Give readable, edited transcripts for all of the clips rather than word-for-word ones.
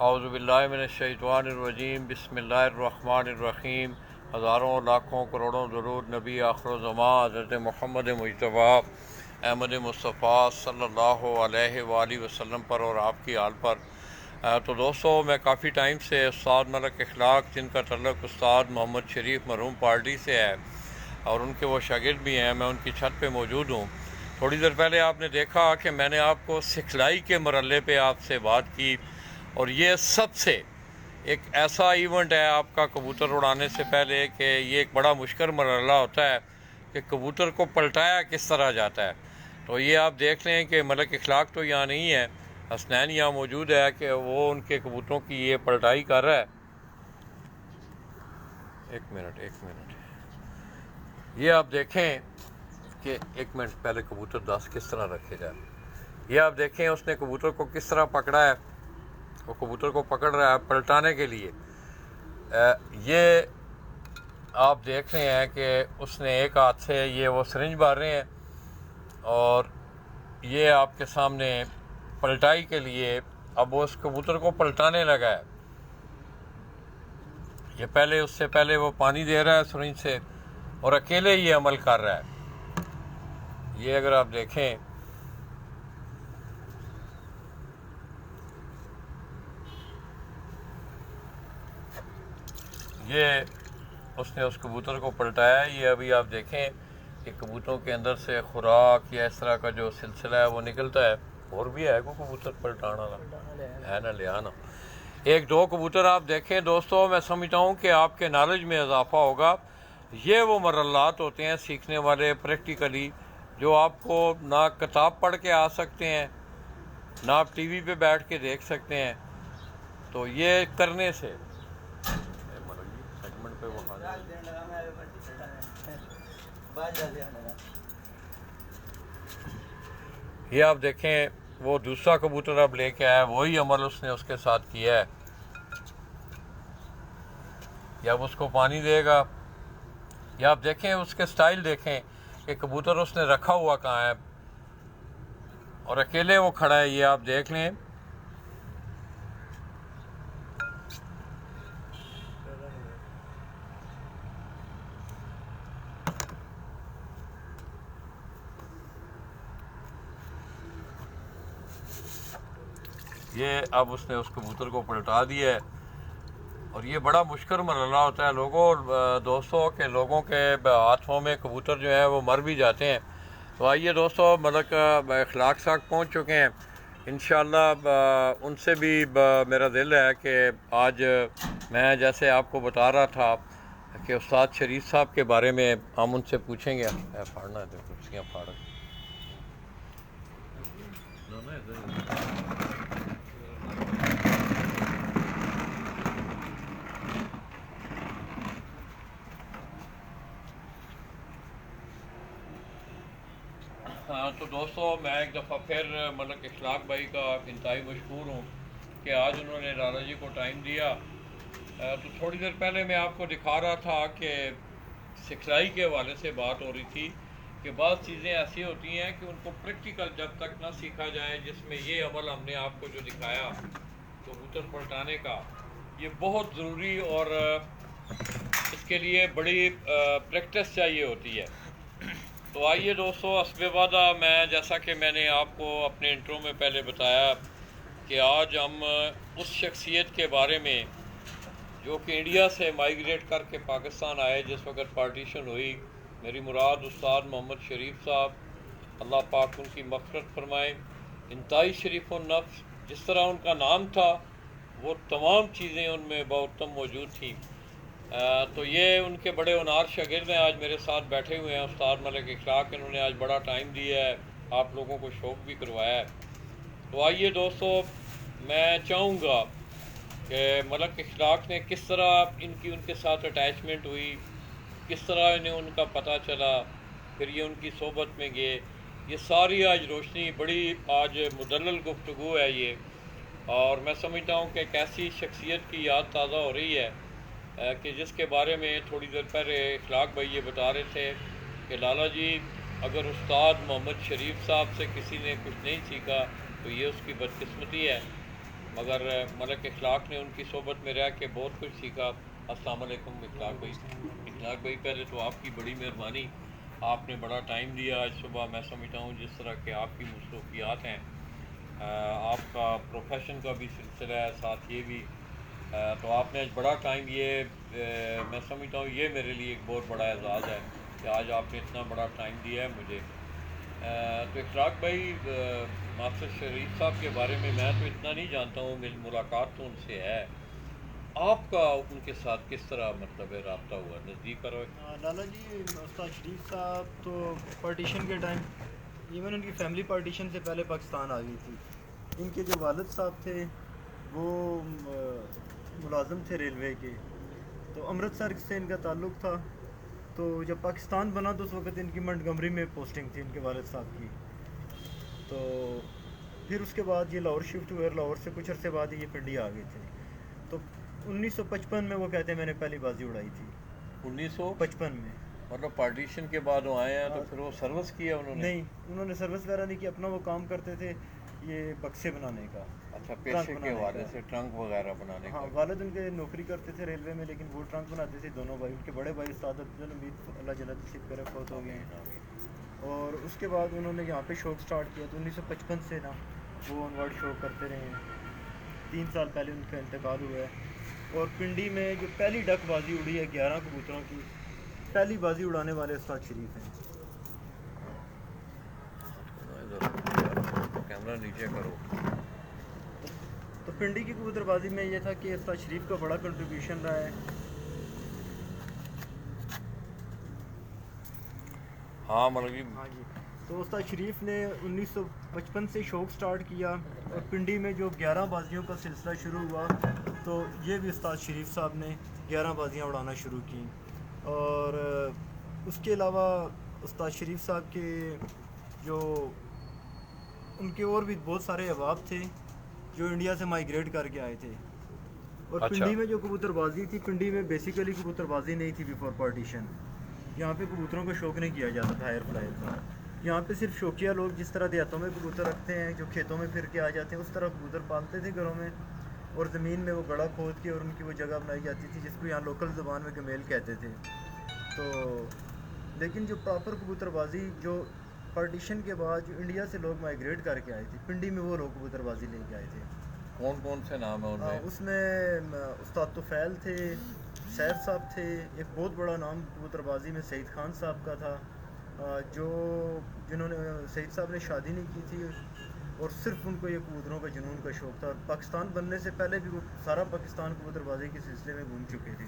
اعوذ باللہ من الشیطان الرجیم بسم اللہ الرحمن الرحیم۔ ہزاروں لاکھوں کروڑوں درود نبی آخر الزمان حضرت محمد مجتبی احمد مصطفیٰ صلی اللہ علیہ وآلہ وسلم پر اور آپ کی آل پر۔ تو دوستو، میں کافی ٹائم سے استاد ملک اخلاق، جن کا تعلق استاد محمد شریف مرحوم پارٹی سے ہے اور ان کے وہ شاگرد بھی ہیں، میں ان کی چھت پہ موجود ہوں۔ تھوڑی دیر پہلے آپ نے دیکھا کہ میں نے آپ کو سکھلائی کے مرحلے پہ آپ سے بات کی، اور یہ سب سے ایک ایسا ایونٹ ہے آپ کا کبوتر اڑانے سے پہلے کہ یہ ایک بڑا مشکل مرحلہ ہوتا ہے کہ کبوتر کو پلٹایا کس طرح جاتا ہے۔ تو یہ آپ دیکھ لیں کہ ملک اخلاق تو یہاں نہیں ہے، حسنین یہاں موجود ہے کہ وہ ان کے کبوتروں کی یہ پلٹائی کر رہا ہے۔ ایک منٹ یہ آپ دیکھیں کہ ایک منٹ پہلے کبوتر 10 کس طرح رکھے جائے۔ یہ آپ دیکھیں اس نے کبوتر کو کس طرح پکڑا ہے، وہ کبوتر کو پکڑ رہا ہے پلٹانے کے لیے۔ یہ آپ دیکھ رہے ہیں کہ اس نے ایک ہاتھ سے یہ وہ سرنج مار رہے ہیں، اور یہ آپ کے سامنے پلٹائی کے لیے اب وہ اس کبوتر کو پلٹانے لگا ہے۔ یہ پہلے اس سے پہلے وہ پانی دے رہا ہے سرنج سے، اور اکیلے یہ عمل کر رہا ہے۔ یہ اگر آپ دیکھیں یہ اس نے اس کبوتر کو پلٹایا۔ یہ ابھی آپ دیکھیں کہ کبوتروں کے اندر سے خوراک یا اس طرح کا جو سلسلہ ہے وہ نکلتا ہے۔ اور بھی ہے کو کبوتر پلٹانا ہے نا، لے آنا۔ ایک دو کبوتر آپ دیکھیں دوستو، میں سمجھتا ہوں کہ آپ کے نالج میں اضافہ ہوگا۔ یہ وہ مرحلات ہوتے ہیں سیکھنے والے پریکٹیکلی، جو آپ کو نہ کتاب پڑھ کے آ سکتے ہیں، نہ آپ ٹی وی پہ بیٹھ کے دیکھ سکتے ہیں۔ تو یہ کرنے سے یہ آپ دیکھیں وہ دوسرا کبوتر اب لے کے آیا، وہی عمل اس نے اس کے ساتھ کیا ہے۔ یا اب اس کو پانی دے گا، یا آپ دیکھیں اس کے سٹائل دیکھیں کہ کبوتر اس نے رکھا ہوا کہاں ہے اور اکیلے وہ کھڑا ہے۔ یہ آپ دیکھ لیں، یہ اب اس نے اس کبوتر کو پلٹا دیا ہے۔ اور یہ بڑا مشکل مرحلہ ہوتا ہے لوگوں دوستوں کہ لوگوں کے ہاتھوں میں کبوتر جو ہے وہ مر بھی جاتے ہیں۔ تو آئیے دوستو، ملک اخلاق تک پہنچ چکے ہیں انشاءاللہ۔ ان سے بھی میرا دل ہے کہ آج میں جیسے آپ کو بتا رہا تھا کہ استاد شریف صاحب کے بارے میں ہم ان سے پوچھیں گے۔ پھاڑنا ہے تو کرسیاں پھاڑ۔ تو دوستو، میں ایک دفعہ پھر ملک اخلاق بھائی کا انتہائی مشکور ہوں کہ آج انہوں نے لالا جی کو ٹائم دیا۔ تو تھوڑی دیر پہلے میں آپ کو دکھا رہا تھا کہ سکھلائی کے حوالے سے بات ہو رہی تھی کہ بعض چیزیں ایسی ہوتی ہیں کہ ان کو پریکٹیکل جب تک نہ سیکھا جائے، جس میں یہ عمل ہم نے آپ کو جو دکھایا کبوتر پلٹانے کا، یہ بہت ضروری اور اس کے لیے بڑی پریکٹس چاہیے ہوتی ہے۔ تو آئیے دوستو، حسب وعدہ میں جیسا کہ میں نے آپ کو اپنے انٹرو میں پہلے بتایا کہ آج ہم اس شخصیت کے بارے میں جو کہ انڈیا سے مائیگریٹ کر کے پاکستان آئے جس وقت پارٹیشن ہوئی، میری مراد استاد محمد شریف صاحب، اللہ پاک ان کی مغفرت فرمائے، انتہائی شریف النفس، جس طرح ان کا نام تھا وہ تمام چیزیں ان میں بہت موجود تھیں۔ تو یہ ان کے بڑے ہونہار شاگرد ہیں، آج میرے ساتھ بیٹھے ہوئے ہیں استاد ملک اخلاق۔ انہوں نے آج بڑا ٹائم دیا ہے، آپ لوگوں کو شوق بھی کروایا ہے۔ تو آئیے دوستو، میں چاہوں گا کہ ملک اخلاق نے کس طرح ان کے ساتھ اٹیچمنٹ ہوئی، کس طرح انہیں ان کا پتہ چلا، پھر یہ ان کی صحبت میں گئے، یہ ساری آج روشنی بڑی آج مدلل گفتگو ہے یہ، اور میں سمجھتا ہوں کہ ایک ایسی شخصیت کی یاد تازہ ہو رہی ہے کہ جس کے بارے میں تھوڑی دیر پہلے اخلاق بھائی یہ بتا رہے تھے کہ لالا جی اگر استاد محمد شریف صاحب سے کسی نے کچھ نہیں سیکھا تو یہ اس کی بدقسمتی ہے۔ مگر ملک اخلاق نے ان کی صحبت میں رہ کے بہت کچھ سیکھا. السلام علیکم اخلاق بھائی. اخلاق بھائی پہلے تو آپ کی بڑی مہربانی, آپ نے بڑا ٹائم دیا آج صبح. میں سمجھتا ہوں جس طرح کہ آپ کی مصروفیات ہیں, آپ کا پروفیشن کا بھی سلسلہ ہے ساتھ یہ بھی, تو آپ نے آج بڑا ٹائم, یہ میں سمجھتا ہوں یہ میرے لیے ایک بہت بڑا اعزاز ہے کہ آج آپ نے اتنا بڑا ٹائم دیا ہے مجھے. تو اخلاق بھائی, ماسٹر شریف صاحب کے بارے میں تو اتنا نہیں جانتا ہوں, میری ملاقات تو ان سے ہے. آپ کا ان کے ساتھ کس طرح مطلب رابطہ ہوا, نزدیک کرو؟ لالا جی, استاد شریف صاحب تو پارٹیشن کے ٹائم, ایون ان کی فیملی پارٹیشن سے پہلے پاکستان آ گئی تھی. ان کے جو والد صاحب تھے وہ ملازم تھے ریلوے کے, تو امرتسر سے ان کا تعلق تھا. تو جب پاکستان بنا تو اس وقت ان کی منٹگمری میں پوسٹنگ تھی ان کے والد صاحب کی. تو پھر اس کے بعد یہ لاہور شفٹ ہوئے, اور لاہور سے کچھ عرصے بعد یہ پنڈی آ گئے تھے. تو 1955 میں وہ کہتے ہیں میں نے پہلی بازی اڑائی تھی. 1955 میں مطلب پارٹیشن کے بعد وہ آئے ہیں, تو پھر وہ سروس کیا انہوں نے؟ نہیں, انہوں نے سروس وغیرہ نہیں کی, اپنا وہ کام کرتے تھے یہ بکسے بنانے کا. اچھا, پیشے کے حوالے سے ٹرنک وغیرہ بنانے کا. ہاں, والد ان کے نوکری کرتے تھے ریلوے میں, لیکن وہ ٹرنک بناتے تھے دونوں بھائی. ان کے بڑے بھائی استاد افضل حمید اللہ جنت نصیب کرے فوت ہو گئے ہیں. اور اس کے بعد انہوں نے یہاں پہ شوق سٹارٹ کیا, تو 1955 سے نا وہ آنورڈ شوق کرتے رہے ہیں. 3 سال پہلے ان کا انتقال ہوا ہے. اور پنڈی میں جو پہلی ڈک بازی اڑی ہے 11 کبوتروں کی, پہلی بازی اڑانے والے استاد شریف ہیں. کیمرہ نیچے کرو. تو پنڈی کی کبوتر بازی میں یہ تھا کہ استاد شریف کا بڑا کنٹریبیوشن رہا ہے. ہاں مطلب ہاں جی, تو استاد شریف نے 1955 سے شوق سٹارٹ کیا, اور پنڈی میں جو 11 بازیوں کا سلسلہ شروع ہوا تو یہ بھی استاد شریف صاحب نے 11 بازیاں اڑانا شروع کی. اور اس کے علاوہ استاد شریف صاحب کے جو ان کے اور بھی بہت سارے احباب تھے جو انڈیا سے مائیگریٹ کر کے آئے تھے. اور اچھا, پنڈی میں جو کبوتر بازی تھی, پنڈی میں بیسیکلی کبوتر بازی نہیں تھی بیفور پارٹیشن. یہاں پہ کبوتروں کا شوق نہیں کیا جاتا تھا ہائر فلائر کا. یہاں پہ صرف شوقیہ لوگ جس طرح دیہاتوں میں کبوتر رکھتے ہیں, جو کھیتوں میں پھر کے آ جاتے ہیں, اس طرح کبوتر پالتے تھے گھروں میں, اور زمین میں وہ گڑھا کھود کے اور ان کی وہ جگہ بنائی جاتی تھی جس کو یہاں لوکل زبان میں گمیل کہتے تھے. تو لیکن جو پراپر کبوتر بازی جو پارٹیشن کے بعد جو انڈیا سے لوگ مائیگریٹ کر کے آئے تھے پنڈی میں, وہ لوگ کبوتر بازی لے کے آئے تھے. کون کون سے نام ہیں ان میں؟ اس میں استاد طفیل تھے, سیف صاحب تھے, ایک بہت بڑا نام کبوتر بازی میں سعید خان صاحب کا تھا, جنہوں نے سعید صاحب نے شادی نہیں کی تھی, اور صرف ان کو یہ کبوتروں کا جنون کا شوق تھا. پاکستان بننے سے پہلے بھی وہ سارا پاکستان کبوتر بازی کے سلسلے میں گھوم چکے تھے.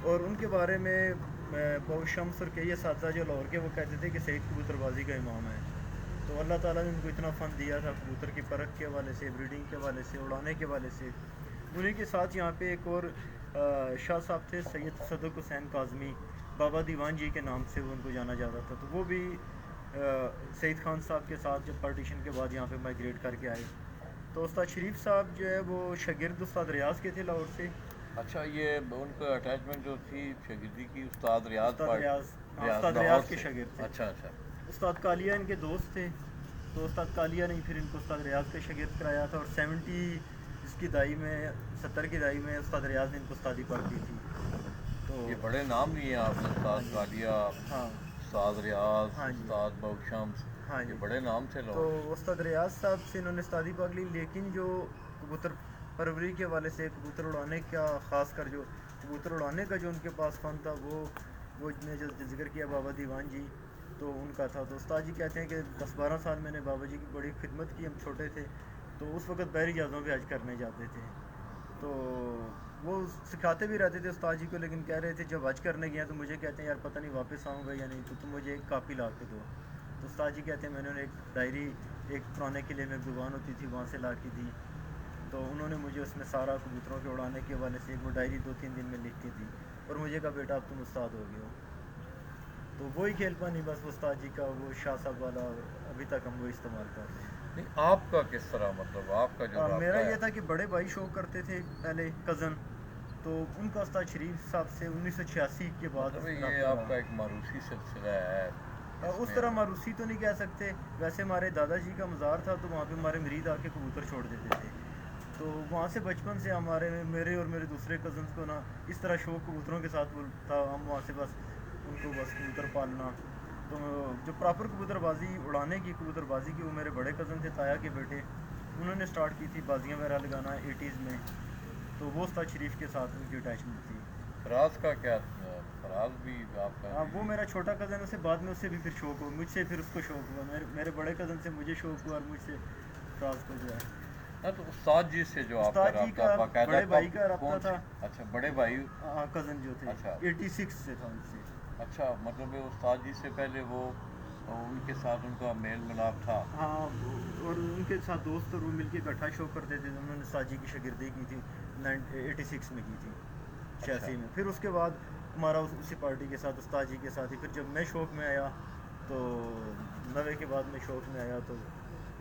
اور ان کے بارے میں بہت شمس اور کئی اساتذہ جو لاہور کے, وہ کہتے تھے کہ سعید کبوتر بازی کا امام ہے. تو اللہ تعالیٰ نے ان کو اتنا فن دیا تھا کبوتر کی پرکھ کے حوالے سے, بریڈنگ کے حوالے سے, اڑانے کے حوالے سے. انہیں کے ساتھ یہاں پہ ایک اور شاہ صاحب تھے, سید صدق حسین کاظمی, بابا دیوان جی کے نام سے وہ ان کو جانا جاتا تھا. تو وہ بھی سعید خان صاحب کے ساتھ جب پارٹیشن کے بعد یہاں پہ مائیگریٹ کر کے آئے. تو استاد شریف صاحب جو ہے وہ شاگرد استاد ریاض کے تھے لاہور سے. اچھا, یہ ان کا اٹیچمنٹ جو تھی شاگردی کی استاد ریاض استاد ریاض کے شاگرد تھے. اچھا اچھا. استاد کالیہ ان کے دوست تھے, تو استاد کالیہ نے پھر ان کو استاد ریاض کا شاگرد کرایا تھا. اور 70 کی دہائی میں, 70 کی دہائی میں استاد ریاض نے ان کو استادی پڑھ دی تھی. تو یہ بڑے نام لیے ہیں آپ نے, استاد کالیہ, ہاں, استاد ریاض, ہاں جی, استاد بخش شمس, ہاں جی, یہ بڑے نام تھے لوگ. تو استاد ریاض صاحب سے انہوں نے استادی پاک لی. لیکن جو کبوتر پروری کے حوالے سے, کبوتر اڑانے کا, خاص کر جو کبوتر اڑانے کا جو ان کے پاس فن تھا, وہ نے جو ذکر کیا بابا دیوان جی, تو ان کا تھا. تو استاد جی کہتے ہیں کہ 10-12 سال میں نے بابا جی کی بڑی خدمت کی. ہم چھوٹے تھے تو اس وقت بحری جہازوں پہ حج کرنے جاتے تھے. تو وہ سکھاتے بھی رہتے تھے استاد جی کو, لیکن کہہ رہے تھے جب حج کرنے گیا تو مجھے کہتے ہیں یار پتہ نہیں واپس آؤں گا یا نہیں, تو تم مجھے ایک کاپی لا کے دو. تو استاد جی کہتے ہیں میں نے ایک ڈائری, ایک پرانے قلعے میں دکان ہوتی تھی وہاں سے لا کے دی. تو انہوں نے مجھے اس میں سارا کبوتروں کے اڑانے کے حوالے سے وہ ڈائری 2-3 دن میں لکھ کے دی, اور مجھے کہا بیٹا اب تم استاد ہو گئے ہو. تو وہی کھیل پانی بس استاد جی کا, وہ شاہ صاحب والا, ابھی تک ہم وہ استعمال کرتے ہیں. نہیں, آپ کا کس طرح, مطلب آپ کا جو میرا یہ تھا کہ بڑے بھائی شوق کرتے تھے پہلے, کزن, تو ان کا استاد شریف صاحب سے 1986 کے بعد یہ آپ کا ایک ماروثی سلسلہ ہے. اس طرح ماروثی تو نہیں کہہ سکتے, ویسے ہمارے دادا جی کا مزار تھا تو وہاں پہ ہمارے مرید آ کے کبوتر چھوڑ دیتے تھے. تو وہاں سے بچپن سے میرے اور میرے دوسرے کزنس کو نا اس طرح شوق کبوتروں کے ساتھ تھا. ہم وہاں سے بس ان کو بس کبوتر پالنا. تو جو پراپر کبوتر بازی اڑانے کی کبوتر بازی کی وہ میرے بڑے کزن تھے تایا کے بیٹے, انہوں نے سٹارٹ کی تھی بازیاں وغیرہ لگانا 80s میں. تو وہ استاد شریف کے ساتھ ان کی اٹیچمنٹ تھی. فراز کا کیا فراز بھی آپ کا؟ وہ میرا چھوٹا کزن ہے, اسے بعد میں اس سے بھی پھر شوق ہوا, مجھ سے پھر اس کو شوق ہوا, میرے بڑے کزن سے مجھے شوق ہوا اور مجھ سے فراز کو جو ہے. ہاں تو استاد جی سے جو آپ کا استاد جی کا باقاعدہ بڑے بھائی کا رابطہ تھا. اچھا بڑے بھائی کزن جو تھے اچھا 86 سے تھا ان سے. اچھا مطلب استاد جی سے پہلے وہ ان کے ساتھ ان کا میل ملاپ تھا. ہاں, اور ان کے ساتھ دوست اور وہ مل کے اکٹھا شو کرتے تھے. انہوں نے استاد جی کی شاگردی کی تھی 86 میں کی تھی, 86 میں. پھر اس کے بعد ہمارا اسی پارٹی کے ساتھ استاد جی کے ساتھ ہی. پھر جب میں شوق میں آیا تو 90 کے بعد میں شوق میں آیا تو,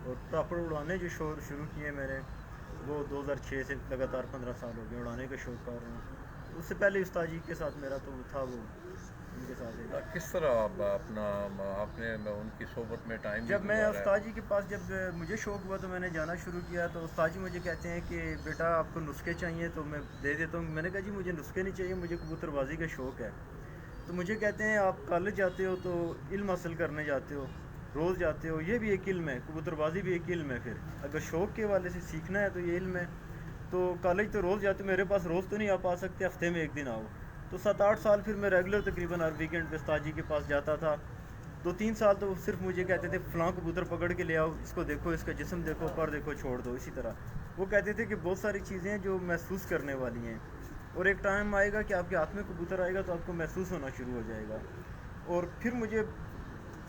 اور پراپر اڑانے جو شروع کیے میں نے وہ 2006 سے لگاتار 15 سال ہو گئے اڑانے کا شوق کر رہا ہوں. اس سے پہلے استاد جی کے ساتھ میرا تو تھا وہ ان کے ساتھ. کس طرح اپنا آپ نے ان کی صحبت میں ٹائم جب میں استاد جی کے پاس جب مجھے شوق ہوا تو میں نے جانا شروع کیا. تو استاد جی مجھے کہتے ہیں کہ بیٹا آپ کو نسخے چاہیے تو میں دے دیتا ہوں. میں نے کہا جی مجھے نسخے نہیں چاہیے, مجھے کبوتر بازی کا شوق ہے. تو مجھے کہتے ہیں آپ کالج جاتے ہو تو علم حاصل کرنے جاتے ہو, روز جاتے ہو, یہ بھی ایک علم ہے, کبوتر بازی بھی ایک علم ہے. پھر اگر شوق کے حوالے سے سیکھنا ہے تو یہ علم ہے. تو کالج تو روز جاتے ہو, میرے پاس روز تو نہیں آ سکتے, ہفتے میں ایک دن آؤ. تو 7-8 سال پھر میں ریگولر تقریباً ہر ویکینڈ پہ استاد جی کے پاس جاتا تھا. 2-3 سال تو صرف مجھے کہتے تھے فلاں کبوتر پکڑ کے لے آؤ, اس کو دیکھو, اس کا جسم دیکھو, پر دیکھو, چھوڑ دو. اسی طرح وہ کہتے تھے کہ بہت ساری چیزیں ہیں جو محسوس کرنے والی ہیں, اور ایک ٹائم آئے گا کہ آپ کے ہاتھ میں کبوتر آئے گا تو آپ کو محسوس ہونا شروع ہو جائے گا. اور پھر مجھے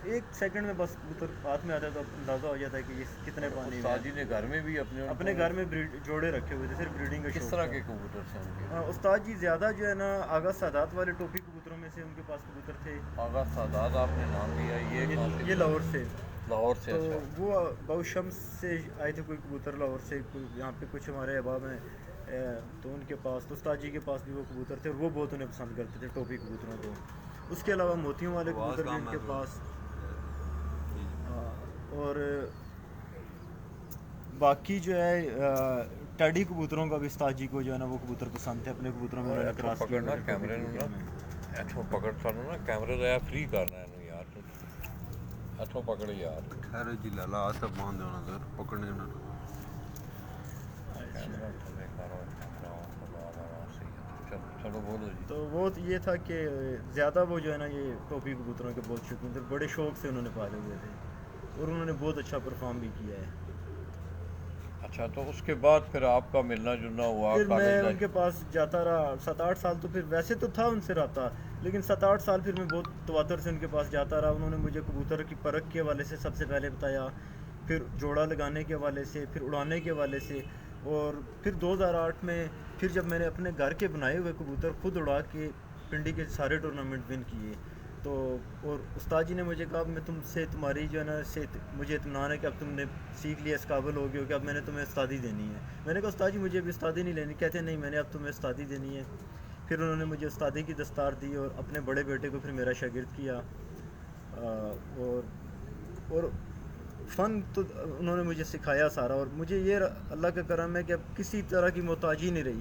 1 سیکنڈ میں بس کبوتر ہاتھ میں آتا ہے تو اندازہ ہو جاتا ہے کہ یہ کتنے پانی میں. استاد جی نے گھر میں بھی اپنے گھر میں جوڑے رکھے ہوئے تھے, صرف بریڈنگ کا شوق. کس طرح کے کبوتر تھے ان کے؟ استاد جی زیادہ جو ہے نا آغا سادات والے ٹوپی کبوتروں میں سے ان کے پاس کبوتر تھے. آغا سادات آپ نے نام لیا, یہ لاہور سے. لاہور سے. تو وہ بہو شمس سے آئے تھے کوئی کبوتر لاہور سے, یہاں پہ کچھ ہمارے احباب ہیں تو ان کے پاس, تو استاد جی کے پاس بھی وہ کبوتر تھے, اور وہ بہت انہیں پسند کرتے تھے ٹوپی کبوتروں کو. اس کے علاوہ موتیوں والے کبوتر بھی ان کے پاس. اور باقی جو ہے ٹیڈی کبوتروں کا بھی استاد جی کو جو ہے نا وہ کبوتر پسند تھے. اپنے کبوتروں میں انہوں نے کراس پکڑنا کیمرے ایتھوں پکڑ کرنا نا کیمرے دا فری کرنا ہے یار, ایتھوں پکڑ یار ٹھہرو جی لالا آ سب باندھ ہونا سر پکڑنے ہونا. چلو بولو جی. تو وہ یہ تھا کہ زیادہ وہ جو ہے نا یہ ٹوپی کبوتروں کے بہت شوقین تھے, بڑے شوق سے انہوں نے پالے ہوئے تھے, اور انہوں نے بہت اچھا پرفارم بھی کیا ہے. اچھا تو اس کے بعد پھر آپ کا ملنا جلنا ہوا؟ پھر میں ان کے پاس جاتا رہا 7-8 سال. تو پھر ویسے تو تھا ان سے رابطہ, لیکن 7-8 سال پھر میں بہت تواتر سے ان کے پاس جاتا رہا. انہوں نے مجھے کبوتر کی پرکھ کے حوالے سے سب سے پہلے بتایا, پھر جوڑا لگانے کے حوالے سے, پھر اڑانے کے حوالے سے. اور پھر 2008 میں پھر جب میں نے اپنے گھر کے بنائے ہوئے کبوتر خود اڑا کے پنڈی کے سارے ٹورنامنٹ ون کیے, تو اور استاد جی نے مجھے کہا میں تم سے تمہاری جو ہے نا سے مجھے اطمینان ہے کہ اب تم نے سیکھ لیا, اس قابل ہو گئے ہو کہ اب میں نے تمہیں استادی دینی ہے. میں نے کہا استاد جی مجھے ابھی استادی نہیں لینی. کہتے ہیں نہیں, میں نے اب تمہیں استادی دینی ہے. پھر انہوں نے مجھے استادی کی دستار دی, اور اپنے بڑے بیٹے کو پھر میرا شاگرد کیا. اور فن تو انہوں نے مجھے سکھایا سارا, اور مجھے یہ اللہ کا کرم ہے کہ اب کسی طرح کی محتاجی نہیں رہی.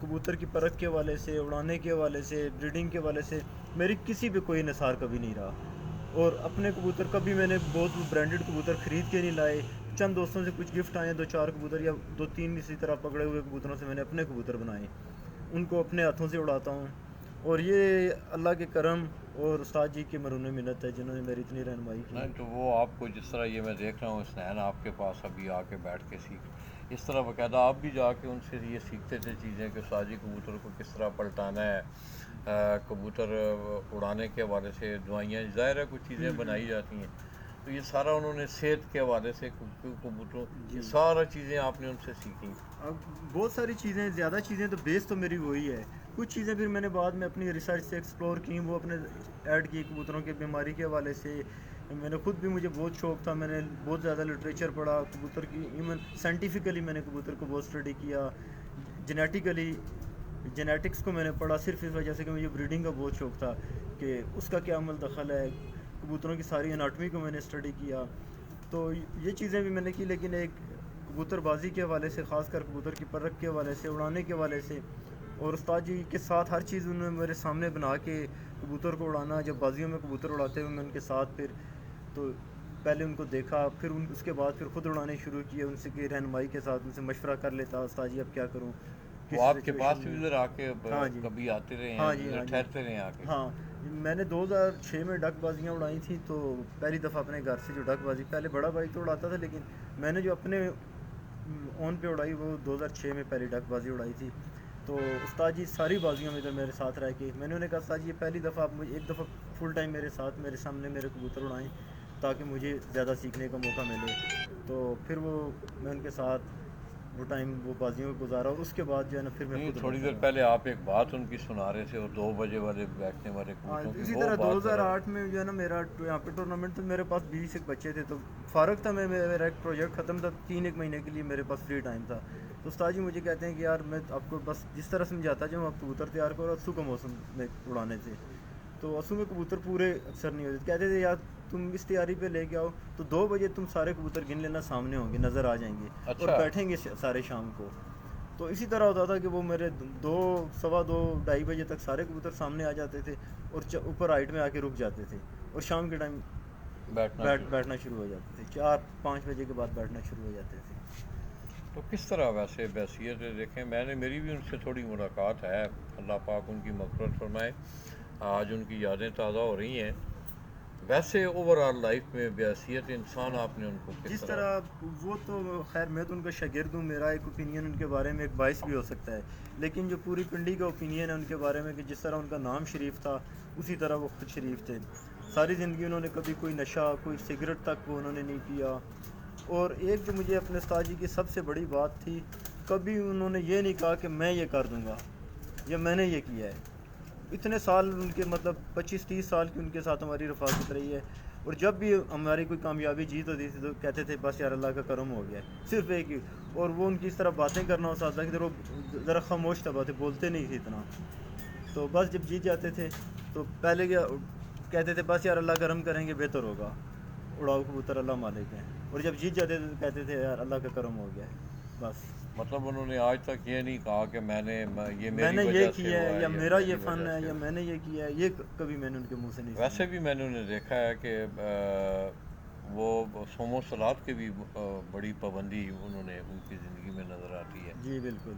کبوتر کی پرکھ کے حوالے سے, اڑانے کے حوالے سے, بریڈنگ کے حوالے سے میری کسی پہ کوئی نثار کبھی نہیں رہا. اور اپنے کبوتر کبھی میں نے بہت برانڈڈ کبوتر خرید کے نہیں لائے. چند دوستوں سے کچھ گفٹ آئے, 2-4 کبوتر یا 2-3 اسی طرح پکڑے ہوئے کبوتروں سے میں نے اپنے کبوتر بنائے, ان کو اپنے ہاتھوں سے اڑاتا ہوں. اور یہ اللہ کے کرم اور استاد جی کی مرہون منت ہے جنہوں نے میری اتنی رہنمائی کی. نہیں تو وہ آپ کو جس طرح یہ میں دیکھ رہا ہوں اسنین آپ کے پاس ابھی آ کے بیٹھ کے سیکھ, اس طرح باقاعدہ آپ بھی جا کے ان سے یہ سیکھتے تھے چیزیں کہ استاد جی کبوتر کو کس طرح پلٹانا ہے, کبوتر اڑانے کے حوالے سے دعائیاں ظاہر ہے کچھ چیزیں بنائی جاتی ہیں, تو یہ سارا انہوں نے صحت کے حوالے سے کبوتروں یہ سارا چیزیں آپ نے ان سے سیکھیں. اب بہت ساری چیزیں, زیادہ چیزیں تو بیس تو میری وہی ہے. کچھ چیزیں پھر میں نے بعد میں اپنی ریسرچ سے ایکسپلور کی, وہ اپنے ایڈ کی کبوتروں کی بیماری کے حوالے سے. میں نے خود بھی, مجھے بہت شوق تھا, میں نے بہت زیادہ لٹریچر پڑھا کبوتر کی, ایون سائنٹیفکلی میں نے کبوتر کو بہت اسٹڈی کیا, جینیٹکس کو میں نے پڑھا, صرف اس وجہ سے کہ مجھے بریڈنگ کا بہت شوق تھا کہ اس کا کیا عمل دخل ہے. کبوتروں کی ساری اناٹمی کو میں نے اسٹڈی کیا, تو یہ چیزیں بھی میں نے کی. لیکن ایک کبوتر بازی کے حوالے سے، خاص کر کبوتر کی پرکھ کے حوالے سے، اڑانے کے حوالے سے، اور استاد جی کے ساتھ ہر چیز انہوں نے میرے سامنے بنا کے کبوتر کو اڑانا. جب بازیوں میں کبوتر اڑاتے ہوئے میں ان کے ساتھ پھر تو پہلے ان کو دیکھا، پھر اس کے بعد پھر خود اڑانے شروع کیے، ان سے کی رہنمائی کے ساتھ ان سے مشورہ کر لیتا استاد جی اب کیا کروں. وہ آپ کے پاس بھی ادھر آ کے ہاں جی، کبھی آتے رہے ہاں ہیں، جی، ہاں جی، ٹھہرتے رہے ہیں آ کے؟ ہاں میں نے 2006 میں ڈک بازیاں اڑائی تھیں. تو پہلی دفعہ اپنے گھر سے جو ڈک بازی، پہلے بڑا بھائی تو اڑاتا تھا لیکن میں نے جو اپنے اون پہ اڑائی وہ 2006 میں پہلی ڈک بازی اڑائی تھی. تو استاد جی ساری بازیوں میں ادھر میرے ساتھ رہ کے میں نے انہیں کہا استاد جی یہ پہلی دفعہ آپ مجھے ایک دفعہ فل ٹائم میرے ساتھ میرے سامنے میرے کبوتر اڑائیں تاکہ مجھے زیادہ سیکھنے کا موقع ملے. تو پھر میں ان کے ساتھ وہ ٹائم وہ بازیوں کو گزارا، اور اس کے بعد جو ہے نا پھر میں نہیں، خود تھوڑی اڑاتا دیر رہا. پہلے آپ ایک بات ان کی سنا رہے تھے، اور 2 بجے والے بیٹھنے والے ہاں کبوتروں کی، اسی وہ طرح بات ذرا 2008 میں جو ہے نا میرا یہاں پہ ٹورنامنٹ تو میرے پاس 20 ایک بچے تھے، تو فارغ تھا میں، میرا ایک پروجیکٹ ختم تھا، 3 مہینے کے لیے میرے پاس فری ٹائم تھا. تو استاد جی مجھے کہتے ہیں کہ یار میں آپ کو بس جس طرح سمجھاتا جاؤں آپ کبوتر تیار کرو اسو کا موسم میں اڑانے سے. تو اسو میں کبوتر پورے اکثر نہیں ہوتے، کہتے تھے یار تم اس تیاری پہ لے کے آؤ تو 2 بجے تم سارے کبوتر گن لینا سامنے ہوں گے، نظر آ جائیں گے اور اچھا. بیٹھیں گے سارے شام کو. تو اسی طرح ہوتا تھا کہ وہ میرے 2 سوا 2 2:30 بجے تک سارے کبوتر سامنے آ جاتے تھے اور اوپر ہائٹ میں آ کے رک جاتے تھے، اور شام کے ٹائم بیٹھنا شروع ہو جاتے تھے، 4-5 بجے کے بعد بیٹھنا شروع ہو جاتے تھے. تو کس طرح ویسے بحثیت دیکھیں، میری بھی ان سے تھوڑی ملاقات ہے، اللہ پاک ان کی مغفرت فرمائے، آج ان کی یادیں تازہ ہو رہی ہیں. ویسے اوور آل لائف میں بحثیت انسان آپ نے ان کو جس کس طرح وہ تو خیر میں تو ان کا شاگرد ہوں، میرا ایک اوپینین ان کے بارے میں ایک باعث بھی ہو سکتا ہے، لیکن جو پوری پنڈی کا اوپینین ہے ان کے بارے میں کہ جس طرح ان کا نام شریف تھا اسی طرح وہ خود شریف تھے. ساری زندگی انہوں نے کبھی کوئی نشہ کوئی سگریٹ تک وہ انہوں نے نہیں پیا. اور ایک جو مجھے اپنے استاد جی کی سب سے بڑی بات تھی، کبھی انہوں نے یہ نہیں کہا کہ میں یہ کر دوں گا یا میں نے یہ کیا ہے. اتنے سال ان کے مطلب 25-30 سال کی ان کے ساتھ ہماری رفاقت رہی ہے، اور جب بھی ہماری کوئی کامیابی جیت ہوتی تھی تو کہتے تھے بس یار اللہ کا کرم ہو گیا ہے، صرف ایک ہی. اور وہ ان کی اس طرح باتیں کرنا ہو ساتھ کہ وہ ذرا خاموش تھا، باتیں بولتے نہیں تھے اتنا. تو بس جب جیت جاتے تھے تو پہلے کیا کہتے تھے بس یار اللہ کرم کریں گے بہتر ہوگا، اڑاؤ کبوتر اللہ مالک ہیں. اور جب جیت جاتے تھے تو کہتے تھے یار اللہ کا کرم ہو گیا ہے بس. مطلب انہوں نے آج تک یہ نہیں کہا کہ میں نے یہ میں میری نے وجہ یہ سے کیا ہوا ہے ہے یا میرا یہ میری فن وجہ ہے سے یا ہوا. میں نے یہ کیا ہے، یہ کبھی میں نے ان کے منہ سے نہیں سنا. ویسے بھی میں نے انہیں دیکھا ہے کہ وہ صوم و صلات کی بھی بڑی پابندی انہوں نے ان کی زندگی میں نظر آتی ہے. جی بالکل.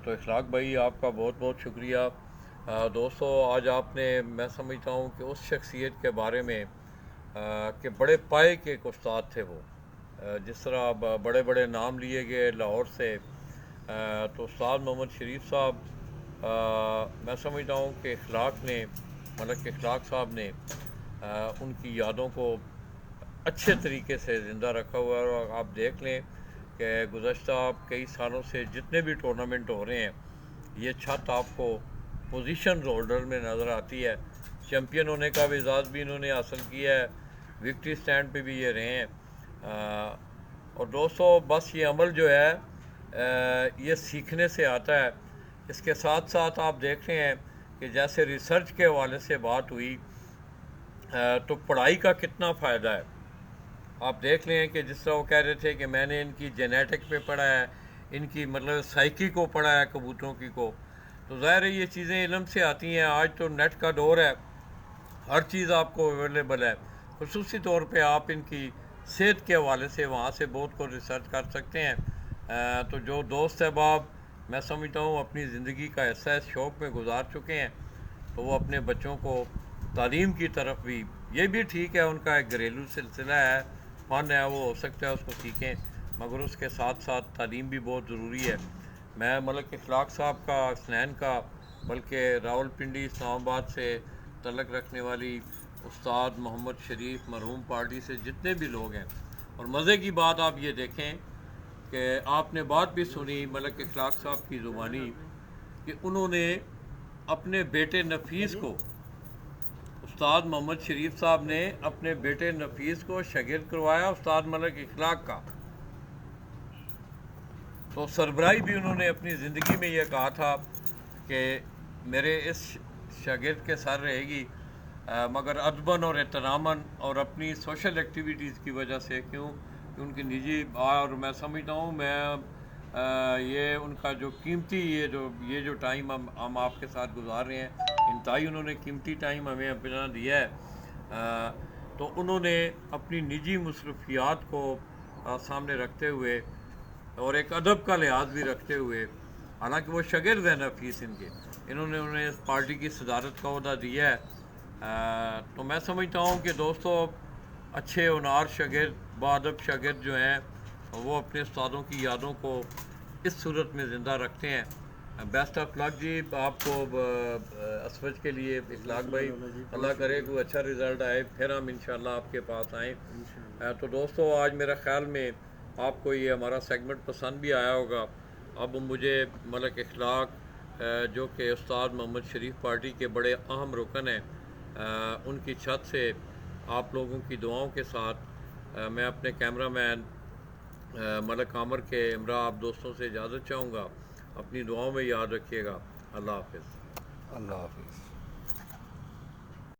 تو اخلاق بھائی آپ کا بہت بہت شکریہ. دوستو آج آپ نے، میں سمجھتا ہوں کہ اس شخصیت کے بارے میں کہ بڑے پائے کے ایک استاد تھے وہ. جس طرح بڑے بڑے نام لیے گئے لاہور سے، تو استاد محمد شریف صاحب، میں سمجھتا ہوں کہ اخلاق نے، ملک اخلاق صاحب نے ان کی یادوں کو اچھے طریقے سے زندہ رکھا ہوا ہے. اور آپ دیکھ لیں کہ گزشتہ کئی سالوں سے جتنے بھی ٹورنامنٹ ہو رہے ہیں، یہ چھت آپ کو پوزیشن ہولڈر میں نظر آتی ہے. چیمپئن ہونے کا بھی اعزاز بھی انہوں نے حاصل کیا ہے، وکٹری سٹینڈ پہ بھی یہ رہے ہیں. اور دوستو بس یہ عمل جو ہے یہ سیکھنے سے آتا ہے. اس کے ساتھ ساتھ آپ دیکھ رہے ہیں کہ جیسے ریسرچ کے حوالے سے بات ہوئی، تو پڑھائی کا کتنا فائدہ ہے. آپ دیکھ لیں کہ جس طرح وہ کہہ رہے تھے کہ میں نے ان کی جینیٹک پہ پڑھا ہے، ان کی مطلب سائیکی کو پڑھا ہے کبوتروں کی کو. تو ظاہر ہے یہ چیزیں علم سے آتی ہیں. آج تو نیٹ کا دور ہے، ہر چیز آپ کو اویلیبل ہے. خصوصی طور پہ آپ ان کی صحت کے حوالے سے وہاں سے بہت کو ریسرچ کر سکتے ہیں. تو جو دوست احباب میں سمجھتا ہوں اپنی زندگی کا حصہ اس شوق میں گزار چکے ہیں، تو وہ اپنے بچوں کو تعلیم کی طرف بھی، یہ بھی ٹھیک ہے ان کا ایک گھریلو سلسلہ ہے، فن ہے، وہ ہو سکتا ہے اس کو سیکھیں، مگر اس کے ساتھ ساتھ تعلیم بھی بہت ضروری ہے. میں ملک اخلاق صاحب کا، اسنین کا، بلکہ راول پنڈی اسلام آباد سے تعلق رکھنے والی استاد محمد شریف مرحوم پارٹی سے جتنے بھی لوگ ہیں. اور مزے کی بات آپ یہ دیکھیں کہ آپ نے بات بھی سنی ملک اخلاق صاحب کی زبانی کہ انہوں نے اپنے بیٹے نفیس کو، استاد محمد شریف صاحب نے اپنے بیٹے نفیس کو شاگرد کروایا استاد ملک اخلاق کا. تو سربراہی بھی انہوں نے اپنی زندگی میں یہ کہا تھا کہ میرے اس شاگرد کے سر رہے گی، مگر ادباً اور احتراماً اور اپنی سوشل ایکٹیویٹیز کی وجہ سے، کیوں ان کی نجی اور میں سمجھتا ہوں یہ ان کا جو قیمتی یہ جو ٹائم ہم آپ کے ساتھ گزار رہے ہیں، انتہائی انہوں نے قیمتی ٹائم ہمیں اپنا دیا ہے، تو انہوں نے اپنی نجی مصروفیات کو سامنے رکھتے ہوئے اور ایک ادب کا لحاظ بھی رکھتے ہوئے، حالانکہ وہ شاگرد ہیں نفیس ان کے، انہیں اس پارٹی کی صدارت کا عہدہ دیا ہے، تو میں سمجھتا ہوں کہ دوستو اچھے ہونہار شاگرد، باادب شاگرد جو ہیں وہ اپنے استادوں کی یادوں کو اس صورت میں زندہ رکھتے ہیں۔ بیسٹ آف لک جی آپ کو اسوج کے لیے اخلاق بھائی، اللہ کرے کوئی اچھا رزلٹ آئے، پھر ہم انشاءاللہ آپ کے پاس آئیں۔ تو دوستو آج میرا خیال میں آپ کو یہ ہمارا سیگمنٹ پسند بھی آیا ہوگا۔ اب مجھے ملک اخلاق جو کہ استاد محمد شریف پارٹی کے بڑے اہم رکن ہیں، ان کی چھت سے آپ لوگوں کی دعاؤں کے ساتھ میں اپنے کیمرہ مین ملک عامر کے ہمراہ آپ دوستوں سے اجازت چاہوں گا۔ اپنی دعاؤں میں یاد رکھیے گا۔ اللہ حافظ۔ اللہ حافظ۔